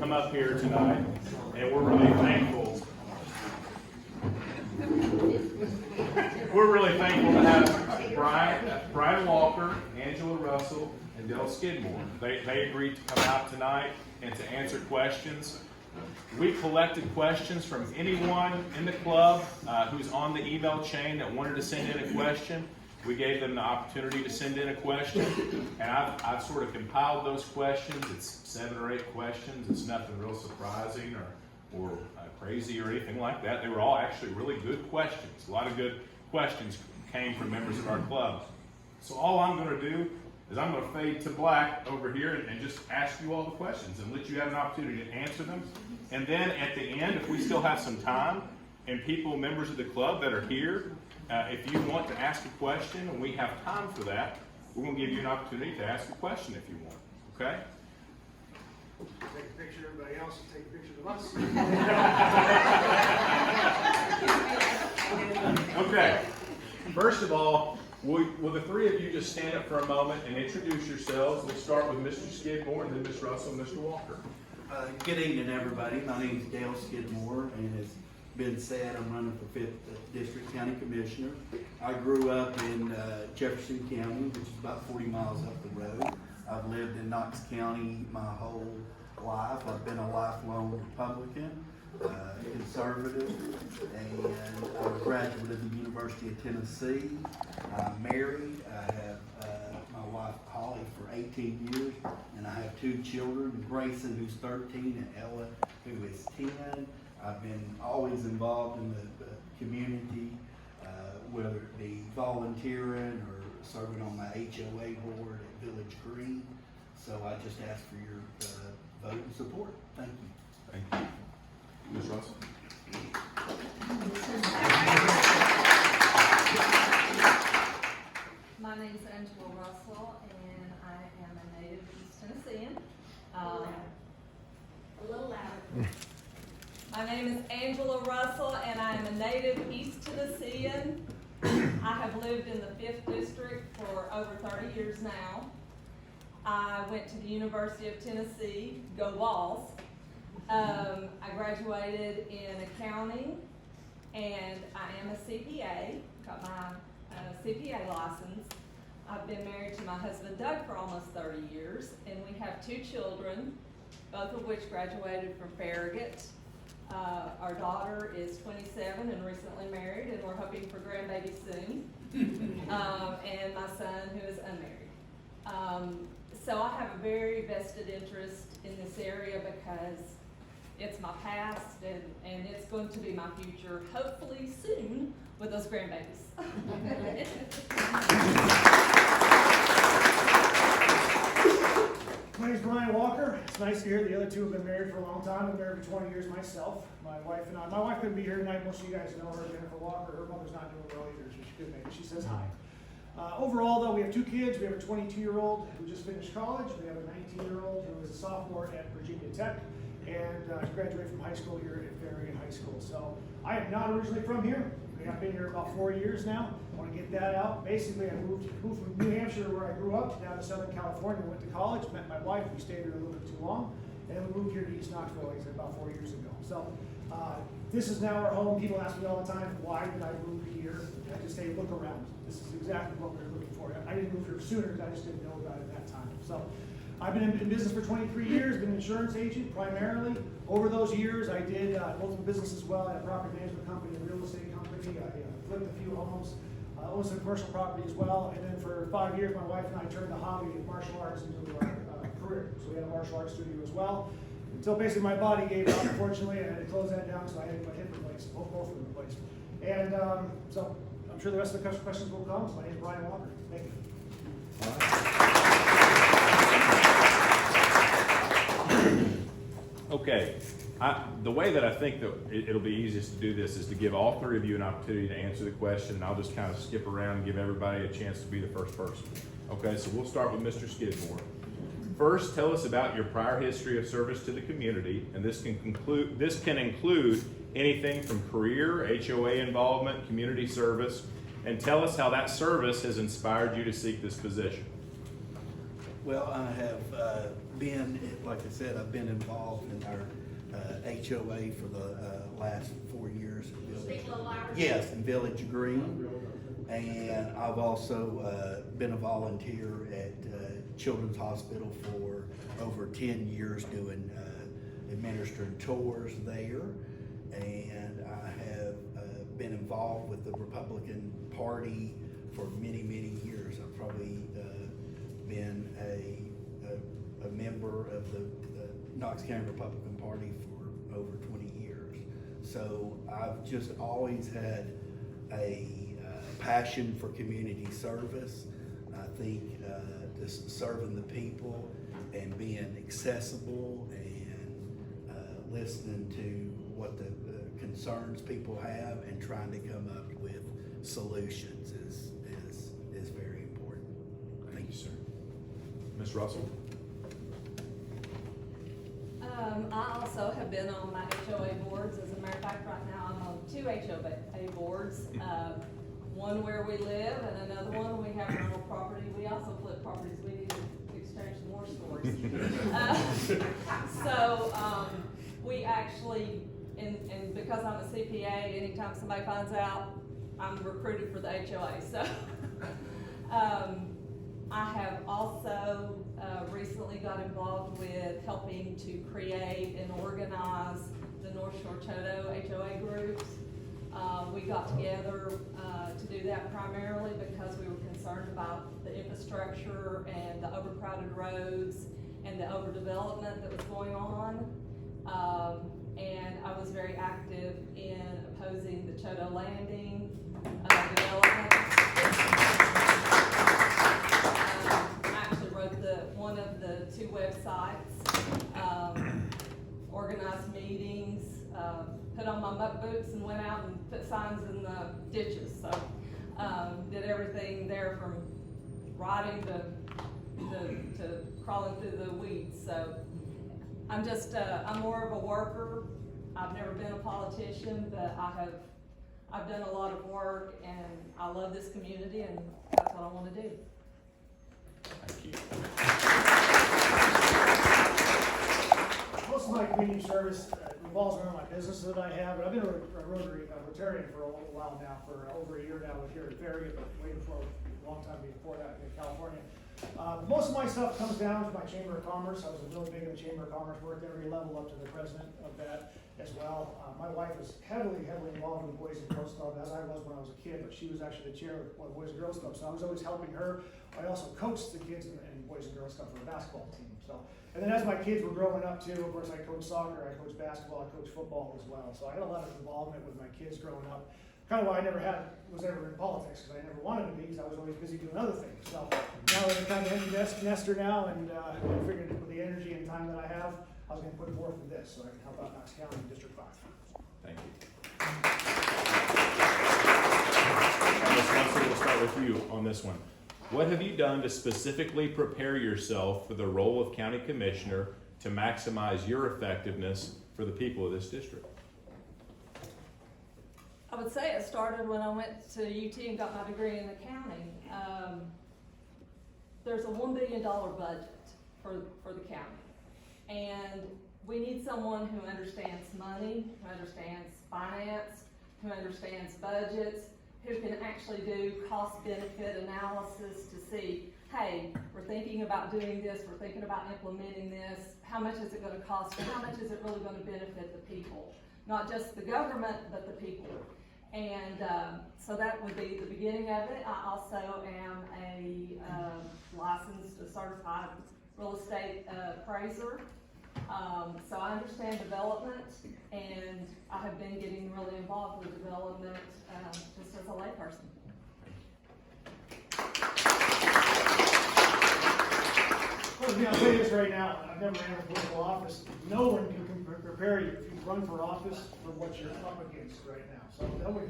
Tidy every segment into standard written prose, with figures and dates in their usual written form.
come up here tonight, and we're really thankful. We're really thankful to have Brian Walker, Angela Russell, and Dale Skidmore. They agreed to come out tonight and to answer questions. We collected questions from anyone in the club who's on the email chain that wanted to send in a question. We gave them the opportunity to send in a question, and I've sort of compiled those questions. It's 7 or 8 questions. It's nothing real surprising or crazy or anything like that. They were all actually really good questions. A lot of good questions came from members of our club. So all I'm going to do is I'm going to fade to black over here and just ask you all the questions and let you have an opportunity to answer them. And then at the end, if we still have some time, and members of the club that are here, if you want to ask a question and we have time for that, we're going to give you an opportunity to ask a question if you want. Okay? Take a picture of everybody else and take pictures of us. Okay. First of all, will the three of you just stand up for a moment and introduce yourselves? We'll start with Mr. Skidmore and then Ms. Russell and Mr. Walker. Good evening, everybody. My name is Dale Skidmore, and as been said, I'm running for 5th District County Commissioner. I grew up in Jefferson County, which is about 40 miles up the road. I've lived in Knox County my whole life. I've been a lifelong Republican, conservative, and I'm a graduate of the University of Tennessee. I'm married. I have my wife Holly for 18 years, and I have 2 children, Grayson, who's 13, and Ella, who is 10. I've been always involved in the community, whether it be volunteering or serving on my HOA board at Village Green. So I just ask for your vote and support. Thank you. Thank you. Ms. Russell? My name is Angela Russell, and I am a native East Tennessean. A little louder. My name is Angela Russell, and I am a native East Tennessean. I have lived in the 5th District for over 30 years now. I went to the University of Tennessee, go Vols. I graduated in accounting, and I am a CPA, got my CPA license. I've been married to my husband Doug for almost 30 years, and we have 2 children, both of which graduated from Farragut. Our daughter is 27 and recently married, and we're hoping for grandbaby soon. And my son, who is unmarried. So I have a very vested interest in this area because it's my past and it's going to be my future, hopefully soon, with those grandbabies. My name is Brian Walker. It's nice to hear the other 2 have been married for a long time. I've been married for 20 years myself. My wife couldn't be here tonight. Most of you guys know her, Jennifer Walker. Her mother's not doing well either, so she couldn't make it. She says hi. Overall, though, we have 2 kids. We have a 22-year-old who just finished college. We have a 19-year-old who is a sophomore at Virginia Tech and graduated from high school here at Farragut High School. So I am not originally from here. I've been here about 4 years now. I want to get that out. Basically, I moved from New Hampshire, where I grew up, down to Southern California, went to college, met my wife. We stayed here a little bit too long, and then we moved here to East Knoxville, like I said, about 4 years ago. So this is now our home. People ask me all the time, why did I move here? I just say, look around. This is exactly what we were looking for. I didn't move here sooner because I just didn't know about it at that time. So I've been in business for 23 years, been an insurance agent primarily. Over those years, I did multiple businesses as well. I had a property management company, a real estate company. I flipped a few homes, owned some commercial property as well. And then for 5 years, my wife and I turned the hobby of martial arts into our career. So we had a martial arts studio as well. Until basically my body gave out, unfortunately, I had to close that down, so I had to get my hip replaced, both of them replaced. And so I'm sure the rest of the questions will come. So my name is Brian Walker. Thank you. Okay. The way that I think that it'll be easiest to do this is to give all 3 of you an opportunity to answer the question, and I'll just kind of skip around and give everybody a chance to be the first person. Okay, so we'll start with Mr. Skidmore. First, tell us about your prior history of service to the community, and this can include anything from career, HOA involvement, community service, and tell us how that service has inspired you to seek this position. Well, I have been, like I said, I've been involved in our HOA for the last 4 years. Yes, in Village Green. And I've also been a volunteer at Children's Hospital for over 10 years doing administering tours there. And I have been involved with the Republican Party for many, many years. I've probably been a member of the Knox County Republican Party for over 20 years. So I've just always had a passion for community service. I think just serving the people and being accessible and listening to what the concerns people have and trying to come up with solutions is very important. Thank you, sir. Ms. Russell? I also have been on my HOA boards. As a matter of fact, right now I'm on 2 HOA boards. One where we live and another one we have rental property. We also flip properties. We need to exchange some more stories. We actually, and because I'm a CPA, anytime somebody finds out, I'm recruited for the HOA. So I have also recently got involved with helping to create and organize the North Shore Choteau HOA groups. We got together to do that primarily because we were concerned about the infrastructure and the overcrowded roads and the overdevelopment that was going on. And I was very active in opposing the Choteau Landing development. I actually wrote one of the 2 websites, organized meetings, put on my muck boots and went out and put signs in the ditches. So did everything there from riding to crawling through the weeds. So I'm just, I'm more of a worker. I've never been a politician, but I've done a lot of work and I love this community and that's what I want to do. Thank you. Most of my community service revolves around my business that I have, but I've been a Rotarian for a little while now, for over a year now with here at Farragut, but way before, a long time before that in California. Most of my stuff comes down to my Chamber of Commerce. I was really big in the Chamber of Commerce, worked every level up to the president of that as well. My wife was heavily involved in the Boys and Girls Club, as I was when I was a kid, but she was actually the chair of the Boys and Girls Club, so I was always helping her. I also coached the kids in Boys and Girls Club for the basketball team. So, and then as my kids were growing up too, of course I coached soccer, I coached basketball, I coached football as well. So I had a lot of involvement with my kids growing up. Kind of why I never was ever in politics, because I never wanted to be, because I was always busy doing other things. So now I'm kind of empty nester now, and I figured with the energy and time that I have, I was going to put forth with this so I can help out Knox County in District 5. Thank you. Ms. Russell, we'll start with you on this one. What have you done to specifically prepare yourself for the role of county commissioner to maximize your effectiveness for the people of this district? I would say it started when I went to UT and got my degree in accounting. There's a $1 billion budget for the county. And we need someone who understands money, who understands finance, who understands budgets, who can actually do cost-benefit analysis to see, hey, we're thinking about doing this, we're thinking about implementing this, how much is it going to cost, and how much is it really going to benefit the people? Not just the government, but the people. And so that would be the beginning of it. I also am a licensed, certified real estate appraiser. So I understand development, and I have been getting really involved with development just as a layperson. Well, I'll tell you this right now, I've never ran for political office. No one can prepare you if you run for office for what you're up against right now. So nobody,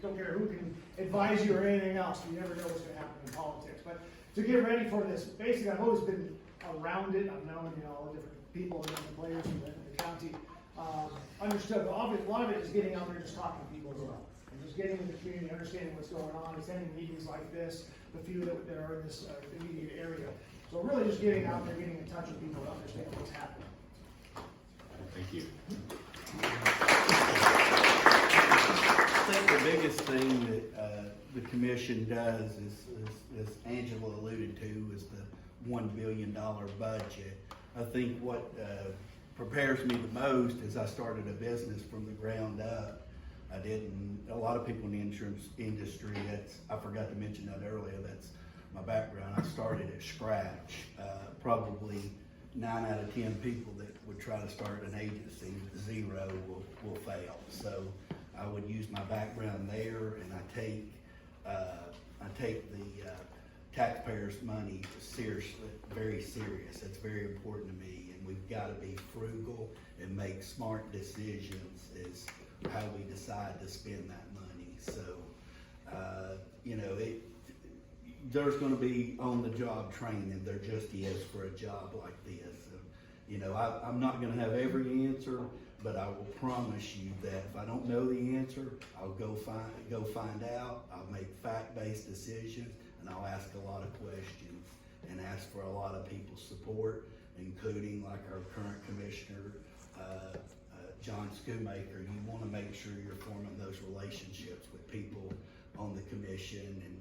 don't care who can advise you or anything else. You never know what's going to happen in politics. But to get ready for this, basically I've always been around it. I've known, all the different people and different players in the county. Understood, but obviously a lot of it is getting out there and just talking to people as well. And just getting in the community, understanding what's going on, attending meetings like this, the few that are in this immediate area. So really just getting out there, getting in touch with people to understand what's happening. Thank you. I think the biggest thing that the commission does is, as Angela alluded to, is the $1 billion budget. I think what prepares me the most is I started a business from the ground up. A lot of people in the insurance industry, I forgot to mention that earlier, that's my background. I started at scratch. Probably 9 out of 10 people that would try to start an agency, 0 will fail. So I would use my background there, and I take the taxpayers' money seriously, very serious. It's very important to me, and we've got to be frugal and make smart decisions as how we decide to spend that money. So, there's going to be on-the-job training. There just is for a job like this. I'm not going to have every answer, but I will promise you that if I don't know the answer, I'll go find out. I'll make fact-based decisions, and I'll ask a lot of questions and ask for a lot of people's support, including like our current commissioner, John Schoonmaker. You want to make sure you're forming those relationships with people on the commission and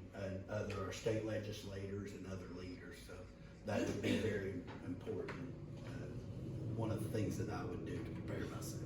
other our state legislators and other leaders. So that would be very important. One of the things that I would do to prepare myself.